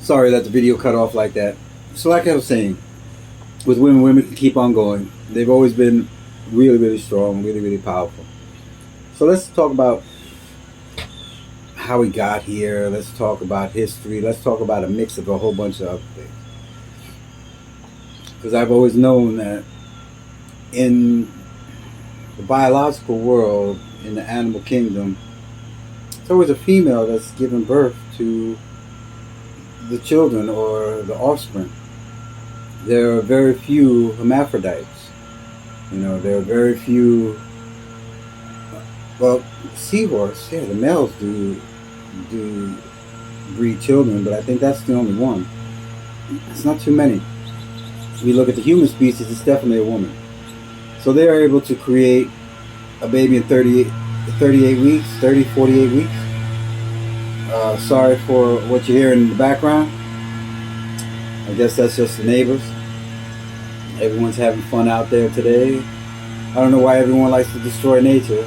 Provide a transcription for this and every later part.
Sorry that the video cut off like that. So like I was saying, with women, women can keep on going. They've always been really, really strong, really, really powerful. So let's talk about how we got here. Let's talk about history. Let's talk about a mix of a whole bunch of other things. Because I've always known that in the biological world, in the animal kingdom, it's always a female that's giving birth to the children or the offspring. There are very few hermaphrodites. There are very few. Well, seahorse, yeah, the males do breed children, but I think that's the only one. It's not too many. If we look at the human species, it's definitely a woman. So they are able to create a baby in 38 weeks, 30, 48 weeks. Sorry for what you're hearing in the background. I guess that's just the neighbors. Everyone's having fun out there today. I don't know why everyone likes to destroy nature.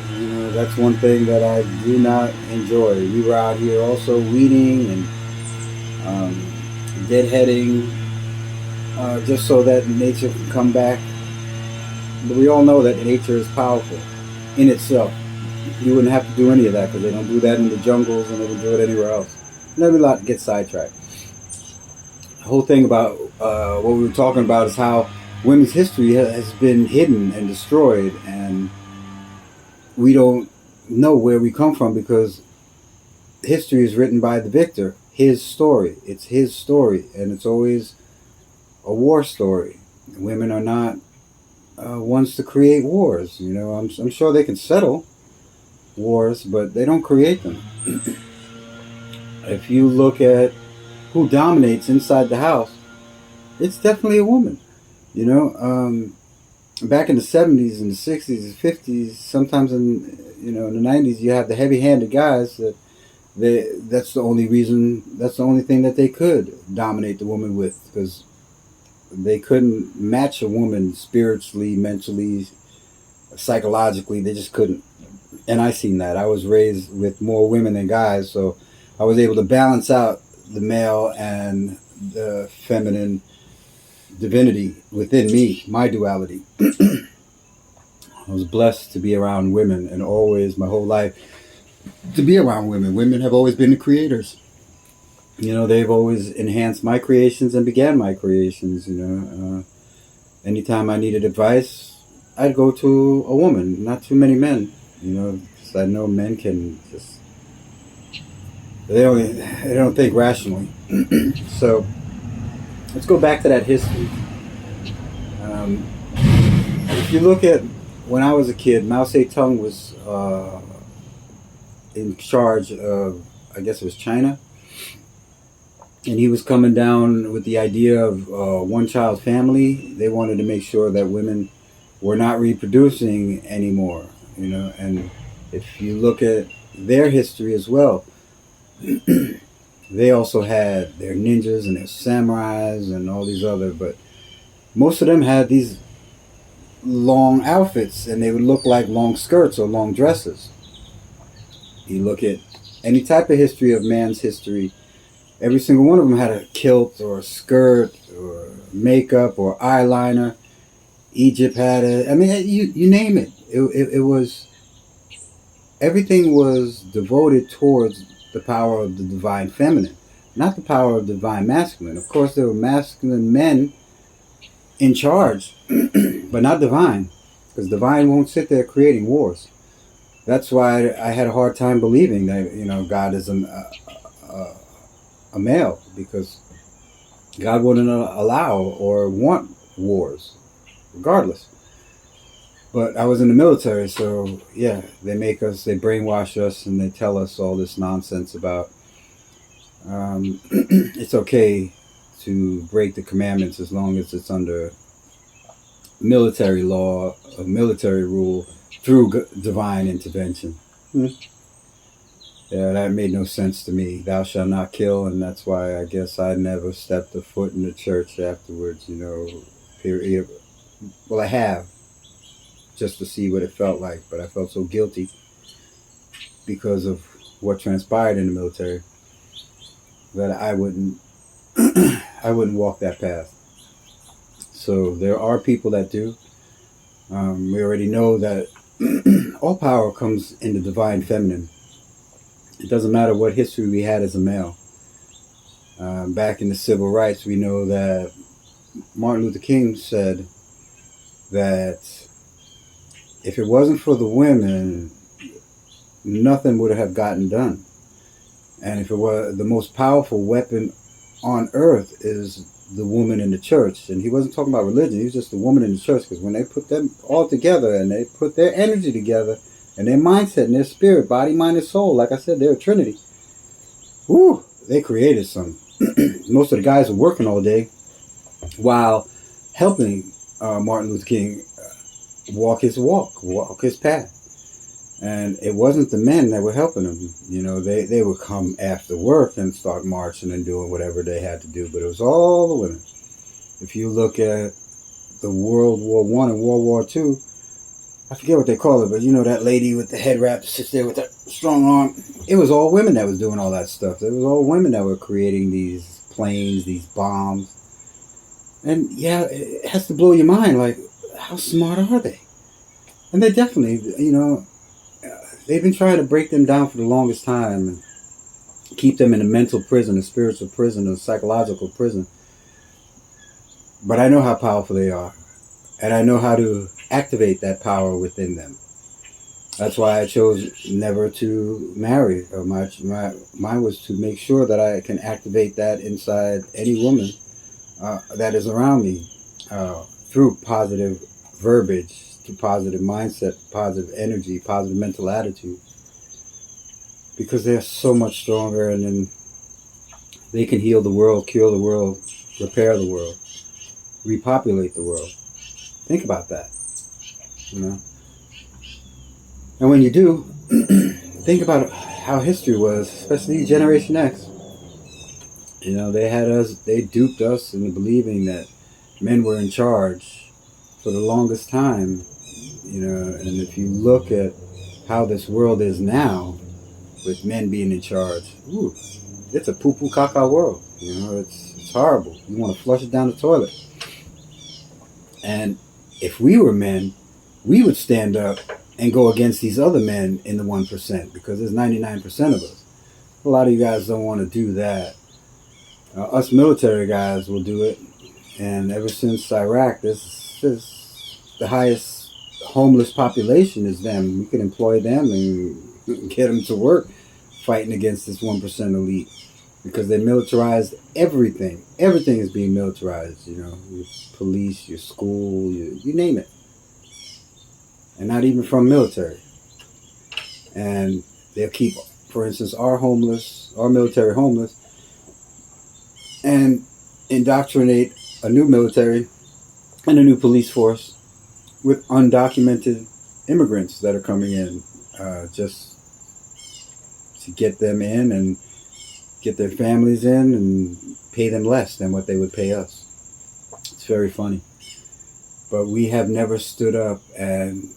That's one thing that I do not enjoy. We were out here also weeding and deadheading just so that nature can come back. But we all know that nature is powerful in itself. You wouldn't have to do any of that because they don't do that in the jungles and they don't do it anywhere else. Never lot to get sidetracked. The whole thing about what we were talking about is how women's history has been hidden and destroyed, and we don't know where we come from because history is written by the victor. His story. It's his story, and it's always a war story. Women are not ones to create wars. I'm sure they can settle wars, but they don't create them. If you look at who dominates inside the house, it's definitely a woman. Back in the 70s and the 60s and 50s, sometimes in the 90s, you have the heavy-handed guys that's the only thing that they could dominate the woman with, because they couldn't match a woman spiritually, mentally, psychologically. They just couldn't. And I seen that. I was raised with more women than guys, so I was able to balance out the male and the feminine divinity within me, my duality. I was blessed to be around women, and always my whole life to be around women. Women have always been the creators. They've always enhanced my creations and began my creations. Anytime I needed advice, I'd go to a woman, not too many men. Because I know men can just they don't think rationally. So let's go back to that history. If you look at when I was a kid, Mao Zedong was in charge of, I guess it was China, and he was coming down with the idea of one-child family. They wanted to make sure that women were not reproducing anymore, and if you look at their history as well, they also had their ninjas and their samurais and all these other, but most of them had these long outfits, and they would look like long skirts or long dresses. You look at any type of history of man's history, every single one of them had a kilt or a skirt or makeup or eyeliner. Egypt had it. I mean, you name it. It was, everything was devoted towards the power of the divine feminine, not the power of the divine masculine. Of course, there were masculine men in charge, but not divine, because divine won't sit there creating wars. That's why I had a hard time believing that God is a male, because God wouldn't allow or want wars, regardless. But I was in the military, so yeah, they brainwash us, and they tell us all this nonsense about it's okay to break the commandments as long as it's under military law, military rule, through divine intervention. Yeah, that made no sense to me. Thou shalt not kill, and that's why I guess I never stepped a foot in the church afterwards, period. Well, I have, just to see what it felt like, but I felt so guilty because of what transpired in the military that I wouldn't I wouldn't walk that path. So there are people that do. We already know that all power comes in the divine feminine. It doesn't matter what history we had as a male. Back in the civil rights, we know that Martin Luther King said that if it wasn't for the women, nothing would have gotten done. And if it were, the most powerful weapon on earth is the woman in the church. And he wasn't talking about religion, he was just the woman in the church, because when they put them all together and they put their energy together and their mindset and their spirit, body, mind, and soul, like I said, they're a trinity. Woo, they created something. Most of the guys are working all day while helping Martin Luther King walk his path. And it wasn't the men that were helping him. You know, they would come after work and start marching and doing whatever they had to do. But it was all the women. If you look at the World War I and World War II, I forget what they call it, but you know that lady with the head wrap that sits there with that strong arm? It was all women that was doing all that stuff. It was all women that were creating these planes, these bombs. And yeah, it has to blow your mind. Like, how smart are they? And they definitely, you know, they've been trying to break them down for the longest time and keep them in a mental prison, a spiritual prison, a psychological prison. But I know how powerful they are. And I know how to activate that power within them. That's why I chose never to marry. Mine was to make sure that I can activate that inside any woman that is around me through positive verbiage, through positive mindset, positive energy, positive mental attitude. Because they're so much stronger, and then they can heal the world, cure the world, repair the world, repopulate the world. Think about that, you know. And when you do, think about how history was, especially Generation X. You know, they duped us into believing that men were in charge for the longest time. You know, and if you look at how this world is now, with men being in charge, ooh, it's a poo-poo caca world. You know, it's horrible. You want to flush it down the toilet. And if we were men, we would stand up and go against these other men in the 1%, because there's 99% of us. A lot of you guys don't want to do that. Us military guys will do it. And ever since Iraq, this is the highest homeless population is them. We can employ them and get them to work fighting against this 1% elite, because they militarized everything. Everything is being militarized, you know, your police, your school, you name it. And not even from military. And they'll keep, for instance, our military homeless, and indoctrinate a new military and a new police force with undocumented immigrants that are coming in just to get them in and get their families in and pay them less than what they would pay us. It's very funny. But we have never stood up and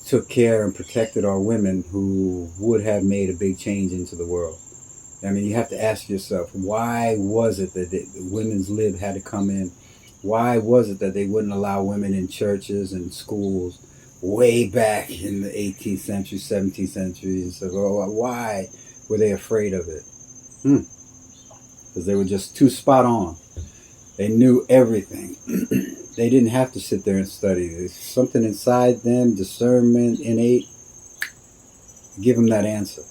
took care and protected our women who would have made a big change into the world. I mean, you have to ask yourself, why was it that the women's lib had to come in? Why was it that they wouldn't allow women in churches and schools way back in the 18th century, 17th century? And so, why were they afraid of it? Because they were just too spot on. They knew everything. They didn't have to sit there and study. There's something inside them, discernment, innate. Give them that answer.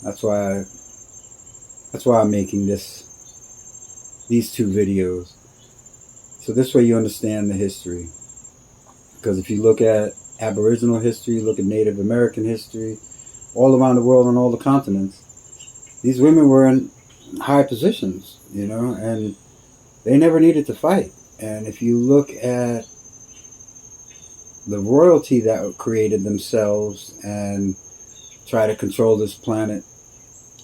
That's why I'm making these two videos. So this way you understand the history. Because if you look at Aboriginal history, look at Native American history, all around the world on all the continents, these women were in high positions, you know, and they never needed to fight. And if you look at the royalty that created themselves and try to control this planet,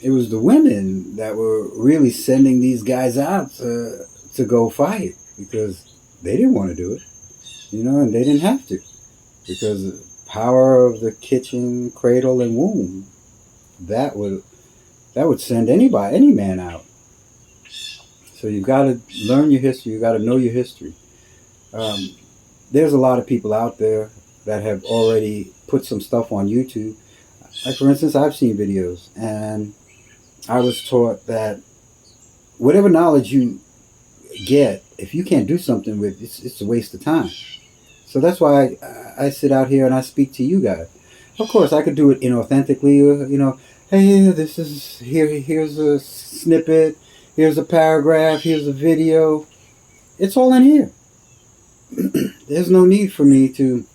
it was the women that were really sending these guys out to go fight, because they didn't want to do it, you know, and they didn't have to, because the power of the kitchen, cradle, and womb, that would send any man out. So you've got to learn your history. You've got to know your history. There's a lot of people out there that have already put some stuff on YouTube. Like, for instance, I've seen videos, and I was taught that whatever knowledge you get, if you can't do something with it, it's a waste of time. So that's why I sit out here and I speak to you guys. Of course, I could do it inauthentically, hey, this is here's a snippet, here's a paragraph, here's a video. It's all in here. There's no need for me to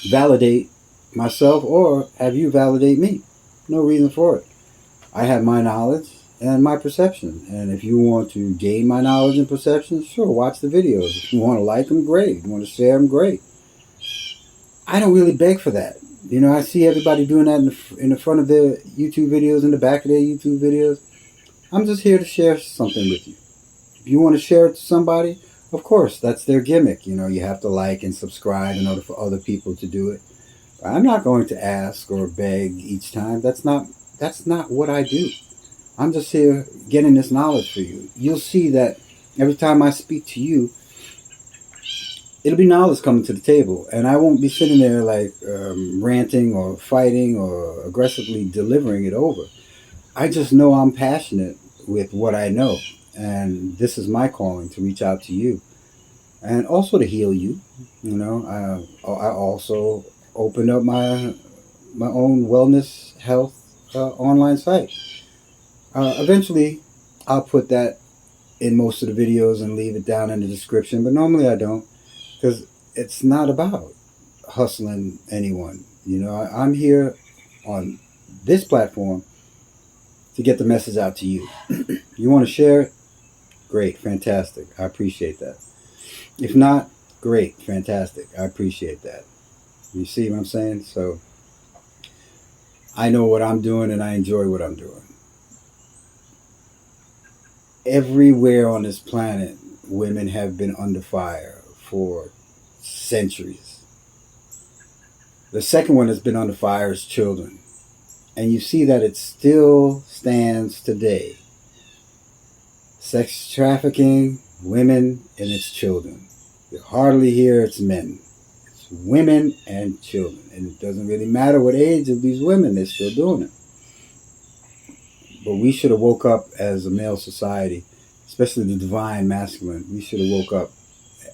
validate myself or have you validate me. No reason for it. I have my knowledge and my perception. And if you want to gain my knowledge and perception, sure, watch the videos. If you want to like them, great. If you want to share them, great. I don't really beg for that. I see everybody doing that in the front of their YouTube videos, in the back of their YouTube videos. I'm just here to share something with you. If you want to share it to somebody, of course, that's their gimmick. You have to like and subscribe in order for other people to do it. I'm not going to ask or beg each time. That's not what I do. I'm just here getting this knowledge for you. You'll see that every time I speak to you, it'll be knowledge coming to the table. And I won't be sitting there like ranting or fighting or aggressively delivering it over. I just know I'm passionate with what I know. And this is my calling, to reach out to you. And also to heal you. I also opened up my own wellness, health online site. Eventually, I'll put that in most of the videos and leave it down in the description. But normally I don't. Because it's not about hustling anyone. I'm here on this platform to get the message out to you. You want to share it? Great, fantastic. I appreciate that. If not, great, fantastic. I appreciate that. You see what I'm saying? So I know what I'm doing and I enjoy what I'm doing. Everywhere on this planet, women have been under fire for centuries. The second one that's been under fire is children. And you see that it still stands today. Sex trafficking, women, and its children. You hardly hear it's men. It's women and children. And it doesn't really matter what age of these women, they're still doing it. But we should have woke up as a male society, especially the divine masculine. We should have woke up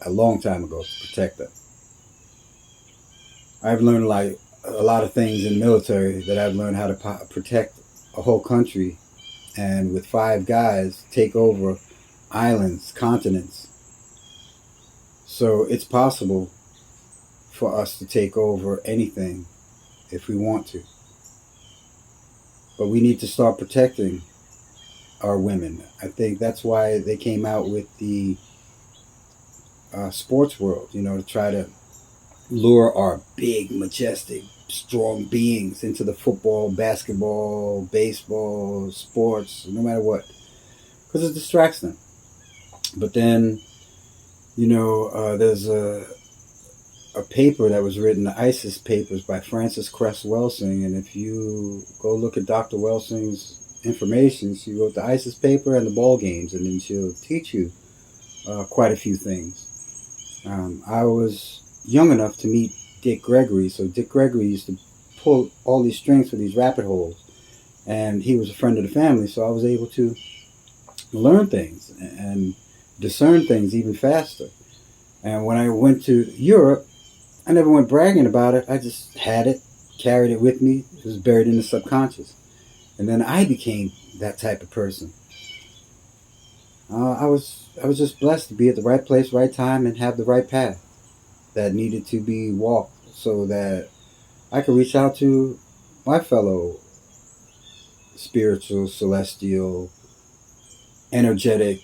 a long time ago to protect them. I've learned a lot of things in the military that I've learned how to protect a whole country, and with 5 guys take over islands, continents. So it's possible for us to take over anything if we want to. But we need to start protecting our women. I think that's why they came out with the sports world, to try to lure our big, majestic, strong beings into the football, basketball, baseball, sports, no matter what, because it distracts them. But then, there's a paper that was written, the ISIS Papers by Frances Cress Welsing, and if you go look at Dr. Welsing's information, she wrote the ISIS paper and the ball games, and then she'll teach you quite a few things. I was young enough to meet Dick Gregory. So Dick Gregory used to pull all these strings for these rabbit holes. And he was a friend of the family, so I was able to learn things and discern things even faster. And when I went to Europe, I never went bragging about it. I just had it, carried it with me. It was buried in the subconscious. And then I became that type of person. I was just blessed to be at the right place, right time, and have the right path that needed to be walked so that I could reach out to my fellow spiritual, celestial, energetic,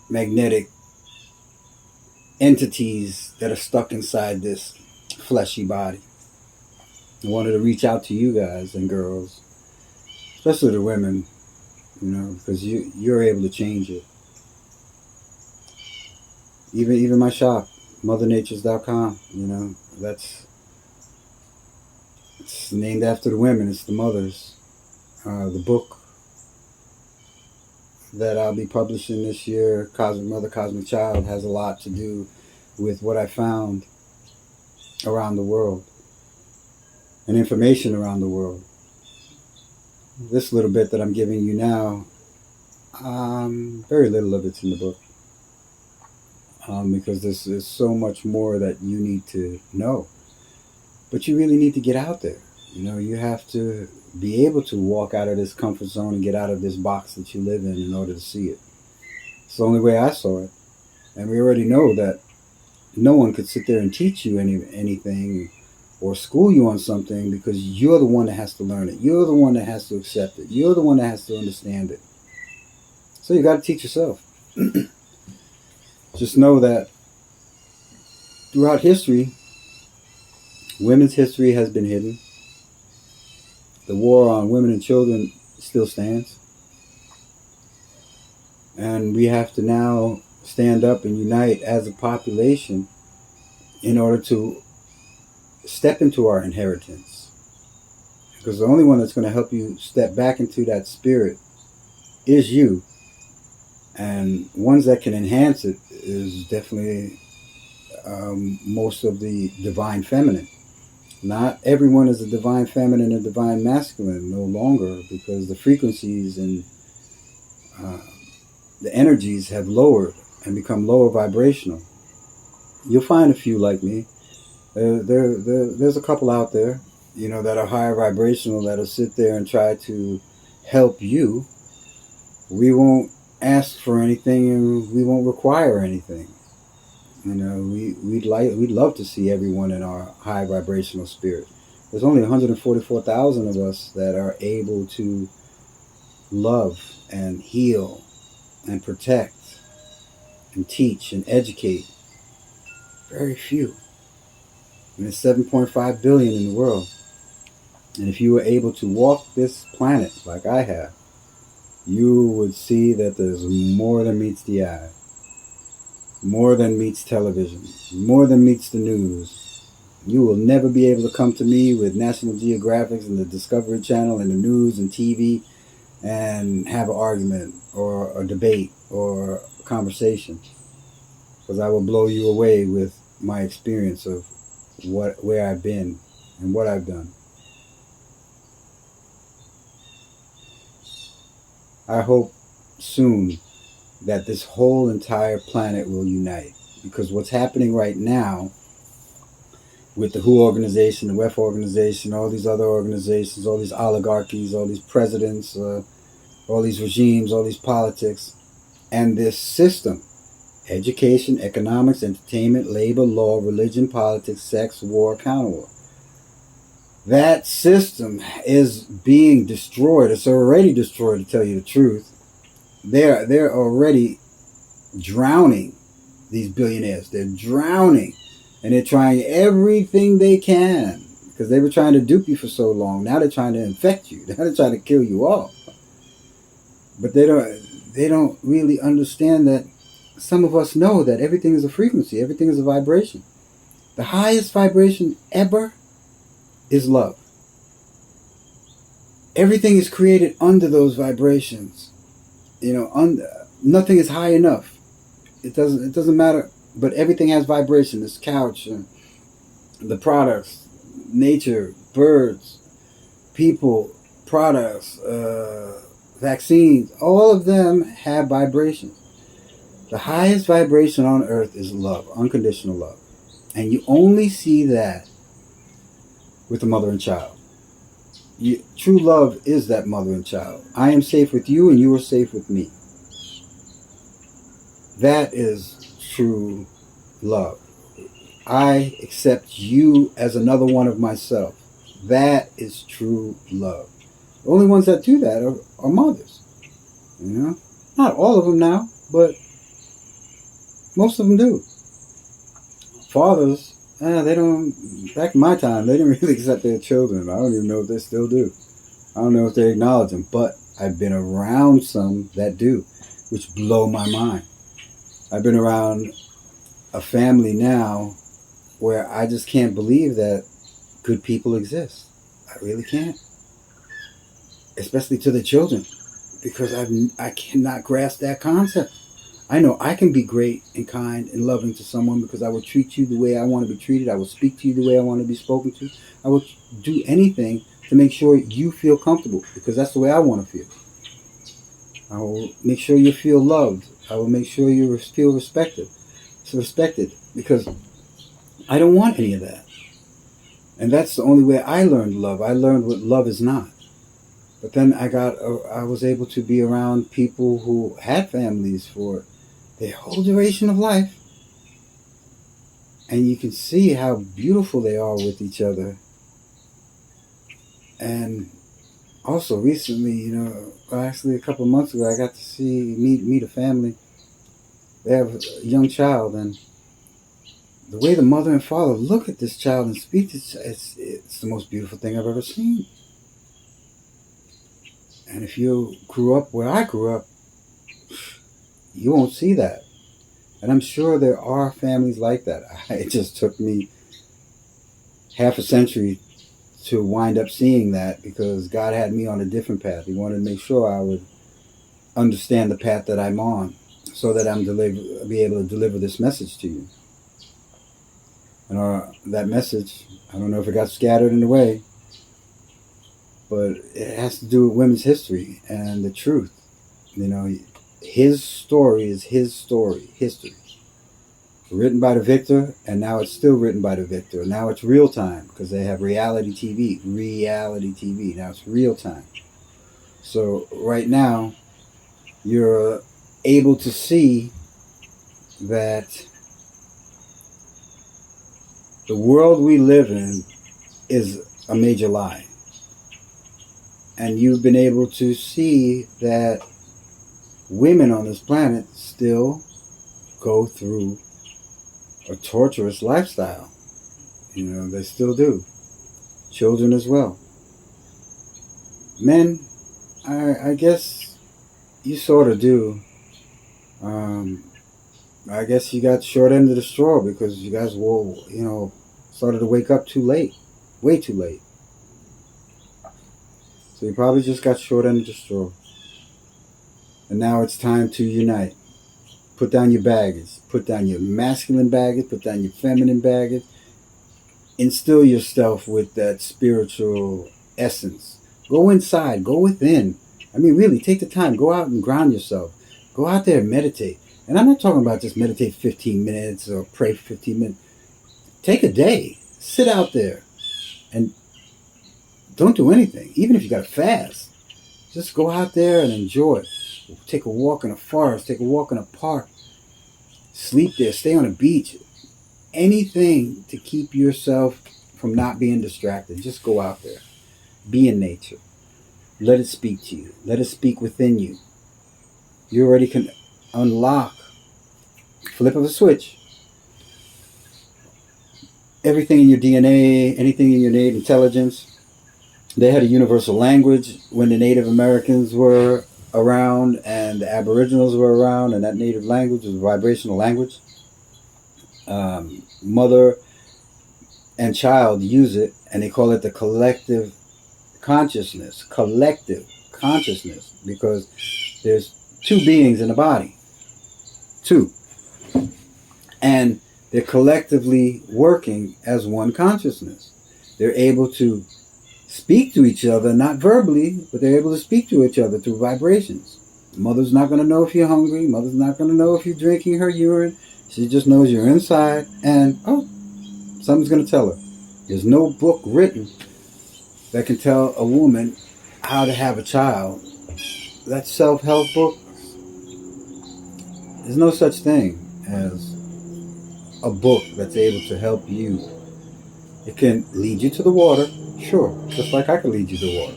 magnetic entities that are stuck inside this fleshy body. I wanted to reach out to you guys and girls, especially the women, because you're able to change it. Even my shop, mothernatures.com, it's named after the women. It's the mothers. The book that I'll be publishing this year, Cosmic Mother, Cosmic Child, has a lot to do with what I found around the world and information around the world. This little bit that I'm giving you now, very little of it's in the book, because there's so much more that you need to know. But you really need to get out there. You have to be able to walk out of this comfort zone and get out of this box that you live in order to see it. It's the only way I saw it. And we already know that no one could sit there and teach you anything or school you on something, because you're the one that has to learn it. You're the one that has to accept it. You're the one that has to understand it. So you got to teach yourself. Just know that throughout history, women's history has been hidden. The war on women and children still stands. And we have to now stand up and unite as a population in order to step into our inheritance. Because the only one that's going to help you step back into that spirit is you. And ones that can enhance it is definitely most of the divine feminine. Not everyone is a divine feminine and divine masculine, no longer, because the frequencies and the energies have lowered and become lower vibrational. You'll find a few like me. There's a couple out there, that are higher vibrational, that'll sit there and try to help you. We won't ask for anything, and we won't require anything. We'd love to see everyone in our high vibrational spirit. There's only 144,000 of us that are able to love and heal and protect and teach and educate. Very few. And there's 7.5 billion in the world. And if you were able to walk this planet like I have, you would see that there's more than meets the eye. More than meets television, more than meets the news. You will never be able to come to me with National Geographic and the Discovery Channel and the news and TV and have an argument or a debate or a conversation, because I will blow you away with my experience of where I've been and what I've done. I hope soon that this whole entire planet will unite, because what's happening right now with the WHO organization, the WEF organization, all these other organizations, all these oligarchies, all these presidents, all these regimes, all these politics, and this system, education, economics, entertainment, labor, law, religion, politics, sex, war, counterwar. That system is being destroyed. It's already destroyed, to tell you the truth. They're already drowning these billionaires. They're drowning, and they're trying everything they can, because they were trying to dupe you for so long. Now they're trying to infect you. Now they're trying to kill you off. But they don't really understand that some of us know that everything is a frequency, everything is a vibration. The highest vibration ever is love. Everything is created under those vibrations. Nothing is high enough. It doesn't matter. But everything has vibration. This couch, the products, nature, birds, people, products, vaccines. All of them have vibrations. The highest vibration on earth is love, unconditional love, and you only see that with the mother and child. True love is that mother and child. I am safe with you and you are safe with me. That is true love. I accept you as another one of myself. That is true love. The only ones that do that are mothers. Not all of them now, but most of them do. Fathers, they don't. Back in my time, they didn't really accept their children. I don't even know if they still do. I don't know if they acknowledge them, but I've been around some that do, which blow my mind. I've been around a family now where I just can't believe that good people exist. I really can't. Especially to the children. because I cannot grasp that concept. I know I can be great and kind and loving to someone because I will treat you the way I want to be treated. I will speak to you the way I want to be spoken to. I will do anything to make sure you feel comfortable because that's the way I want to feel. I will make sure you feel loved. I will make sure you feel respected. So respected because I don't want any of that. And that's the only way I learned love. I learned what love is not. But then I was able to be around people who had families for their whole duration of life. And you can see how beautiful they are with each other. And also recently, actually a couple of months ago, I got to meet a family. They have a young child, and the way the mother and father look at this child and speak to it's the most beautiful thing I've ever seen. And if you grew up where I grew up, you won't see that. And I'm sure there are families like that. It just took me half a century to wind up seeing that because God had me on a different path. He wanted to make sure I would understand the path that I'm on so that be able to deliver this message to you. And that message, I don't know if it got scattered in the way, but it has to do with women's history and the truth. His story is his story, history. Written by the victor, and now it's still written by the victor. Now it's real time because they have reality TV. Now it's real time. So right now, you're able to see that the world we live in is a major lie. And you've been able to see that women on this planet still go through a torturous lifestyle. They still do. Children as well. Men, I guess you sort of do. I guess you got the short end of the straw because you guys started to wake up too late. Way too late. So you probably just got short end of the straw. And now it's time to unite. Put down your baggage. Put down your masculine baggage. Put down your feminine baggage. Instill yourself with that spiritual essence. Go inside. Go within. I mean, really, take the time. Go out and ground yourself. Go out there and meditate. And I'm not talking about just meditate 15 minutes or pray for 15 minutes. Take a day. Sit out there and don't do anything. Even if you got to fast. Just go out there and enjoy. Take a walk in a forest. Take a walk in a park. Sleep there. Stay on a beach. Anything to keep yourself from not being distracted. Just go out there. Be in nature. Let it speak to you. Let it speak within you. You already can unlock, flip of a switch, everything in your DNA, anything in your innate intelligence. They had a universal language when the Native Americans were around and the Aboriginals were around, and that native language was a vibrational language. Mother and child use it, and they call it the collective consciousness, because there's two beings in the body. Two. And they're collectively working as one consciousness. They're able to speak to each other, not verbally, but they're able to speak to each other through vibrations. Mother's not going to know if you're hungry. Mother's not going to know if you're drinking her urine. She just knows you're inside, and something's going to tell her. There's no book written that can tell a woman how to have a child. That self-help book, there's no such thing as a book that's able to help you. It can lead you to the water, sure, just like I can lead you to the water.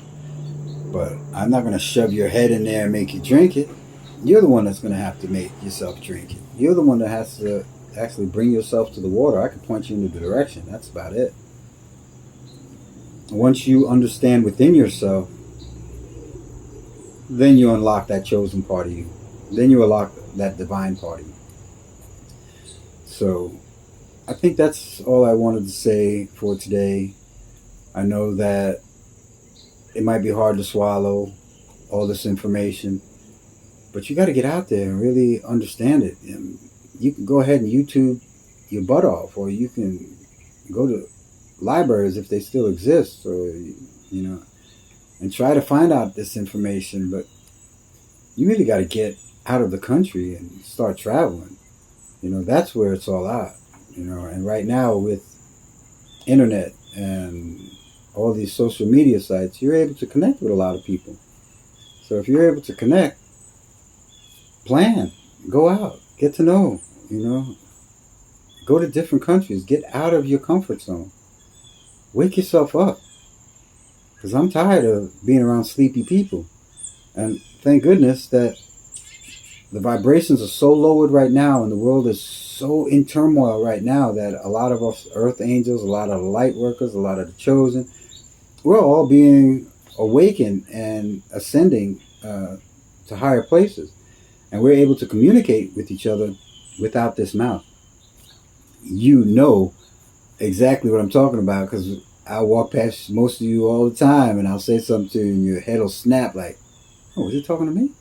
But I'm not going to shove your head in there and make you drink it. You're the one that's going to have to make yourself drink it. You're the one that has to actually bring yourself to the water. I can point you in the direction. That's about it. Once you understand within yourself, then you unlock that chosen part of you. Then you unlock that divine part of you. So I think that's all I wanted to say for today. I know that it might be hard to swallow, all this information. But you got to get out there and really understand it. And you can go ahead and YouTube your butt off, or you can go to libraries if they still exist, or and try to find out this information. But you really got to get out of the country and start traveling. That's where it's all at. And right now with internet and all these social media sites, you're able to connect with a lot of people. So if you're able to connect, plan, go out, get to know, go to different countries, get out of your comfort zone, wake yourself up. Because I'm tired of being around sleepy people. And thank goodness that the vibrations are so lowered right now, and the world is so in turmoil right now, that a lot of us earth angels, a lot of the light workers, a lot of the chosen, we're all being awakened and ascending to higher places. And we're able to communicate with each other without this mouth. You know exactly what I'm talking about, because I walk past most of you all the time, and I'll say something to you, and your head will snap like, oh, was he talking to me?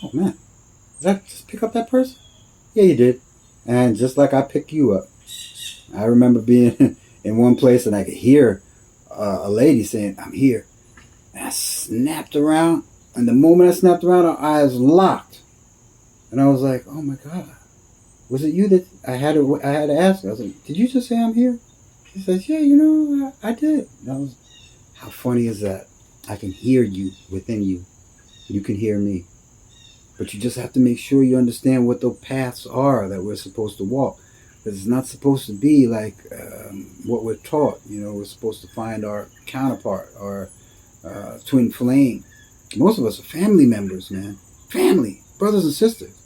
Oh, man. Did I just pick up that person? Yeah, you did. And just like I pick you up. I remember being in one place, and I could hear a lady saying, I'm here. And I snapped around, and the moment I snapped around, our eyes locked. And I was like, oh, my God. Was it you that I had to ask? I was like, did you just say I'm here? He says, yeah, I did. How funny is that? I can hear you within you. You can hear me. But you just have to make sure you understand what the paths are that we're supposed to walk. Because it's not supposed to be like what we're taught. We're supposed to find our counterpart, our twin flame. Most of us are family members, man. Family, brothers and sisters.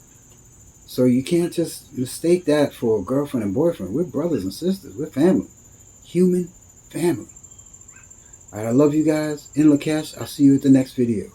So you can't just mistake that for a girlfriend and boyfriend. We're brothers and sisters. We're family. Human family. All right, I love you guys. In Lakesh, I'll see you at the next video.